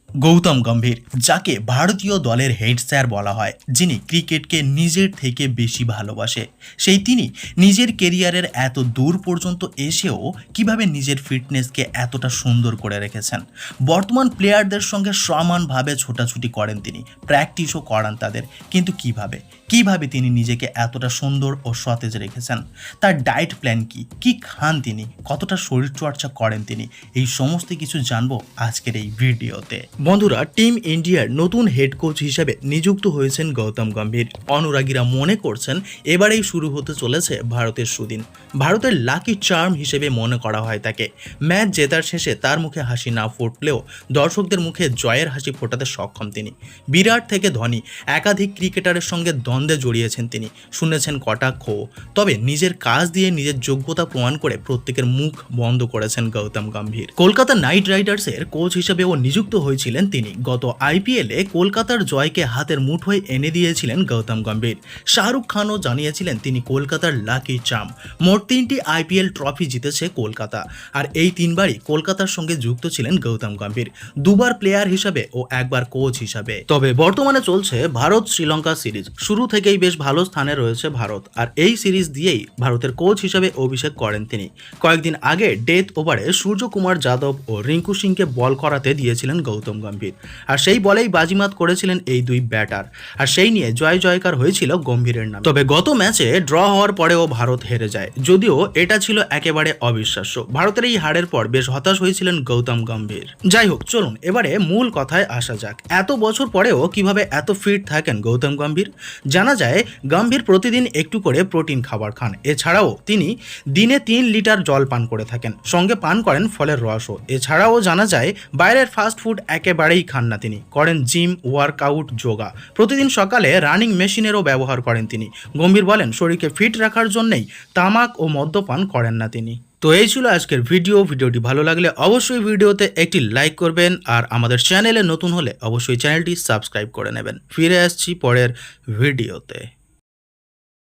গৌতম গম্ভীর, যাকে ভারতীয় দলের হেড স্যার বলা হয়, যিনি ক্রিকেটকে নিজের থেকে বেশি ভালোবাসে, সেই তিনি নিজের কেরিয়ারের এত দূর পর্যন্ত এসেও কিভাবে নিজের ফিটনেসকে এতটা সুন্দর করে রেখেছেন। বর্তমান প্লেয়ারদের সঙ্গে সমানভাবে ছোটাছুটি করেন তিনি, প্র্যাকটিসও করান তাদের, কিন্তু কিভাবে তিনি নিজেকে এতটা সুন্দর ও সতেজ রেখেছেন, তার ডায়েট প্ল্যান কি খান তিনি, কতটা শরীরচর্চা করেন তিনি, এই সমস্ত কিছু জানবো আজকের এই ভিডিওতে। বন্ধুরা, টিম ইন্ডিয়ার নতুন হেড কোচ হিসেবে নিযুক্ত হয়েছেন গৌতম গম্ভীর। অনুরাগীরা মনে করছেন এবারেই শুরু হতে চলেছে ভারতের সুদিন। ভারতের লাকি চার্ম হিসেবে মনে করা হয় তাকে। ম্যাচ জেতার শেষে তার মুখে হাসি না ফুটলেও দর্শকদের মুখে জয়ের হাসি ফোটাতে সক্ষম তিনি। বিরাট থেকে ধোনি, একাধিক ক্রিকেটারের সঙ্গে দ্বন্দ্বে জড়িয়েছেন তিনি, শুনেছেন কটাক্ষ, তবে নিজের কাজ দিয়ে নিজের যোগ্যতা প্রমাণ করে প্রত্যেকের মুখ বন্ধ করেছেন গৌতম গম্ভীর। কলকাতা নাইট রাইডার্সের কোচ হিসেবেও নিযুক্ত হয়েছিলেন তিনি। গত আইপিএলে কলকাতার জয়কে হাতের মুঠোয় এনে দিয়েছিলেন গৌতম গম্ভীর। শাহরুখ খানও জানিয়েছিলেন তিনি কলকাতার লাকি চার্ম। মোট 3টি আইপিএল ট্রফি জিতেছে কলকাতা, আর এই 3বারই কলকাতার সঙ্গে যুক্ত ছিলেন গৌতম গম্ভীর, 2বার প্লেয়ার হিসাবে ও 1বার কোচ হিসাবে। তবে বর্তমানে চলছে ভারত শ্রীলঙ্কা সিরিজ। শুরু থেকেই বেশ ভালো স্থানে রয়েছে ভারত, আর এই সিরিজ দিয়েই ভারতের কোচ হিসাবে অভিষেক করেন তিনি। কয়েকদিন আগে ডেথ ওভারে সূর্যকুমার যাদব ও রিঙ্কু সিংকে বল করাতে দিয়েছিলেন গৌতম গম্ভীর, আর সেই বলেই বাজিমাত করেছিলেন এই দুই ব্যাটার, আর সেই নিয়ে জয় জয়কার হয়েছিল গম্ভীরের নামে। তবে গত ম্যাচে ড্র হওয়ার পরেও ভারত হেরে যায়, যদিও এটা ছিল একেবারে অবিশ্বাস্য। ভারতের এই হারের পর বেশ হতাশ হয়েছিলেন গৌতম গম্ভীর। যাই হোক, চলুন এবারে মূল কথায় আসা যাক। এত বছর পরেও কিভাবে এত ফিট থাকেন গৌতম গম্ভীর? জানা যায় গম্ভীর প্রতিদিন একটু করে প্রোটিন খাবার খান। এছাড়াও তিনি দিনে 3 লিটার জল পান করে থাকেন, সঙ্গে পান করেন ফলের রসও। এছাড়াও জানা যায় বাইরের ফাস্ট ফুড একেবারেই খান না তিনি, করেন জিম, ওয়ার্কআউট, যোগা। প্রতিদিন সকালে রানিং মেশিনেরও ব্যবহার করেন তিনি। গম্ভীর বলেন শরীরকে ফিট রাখার জন্যই তামাক ও মদ্যপান করেন না তিনি। তো এই ছিল আজকের ভিডিওটি ভালো লাগলে অবশ্যই ভিডিওতে একটি লাইক করবেন, আর আমাদের চ্যানেলে নতুন হলে অবশ্যই চ্যানেলটি সাবস্ক্রাইব করে নেবেন। ফিরে আসছি পরের ভিডিওতে।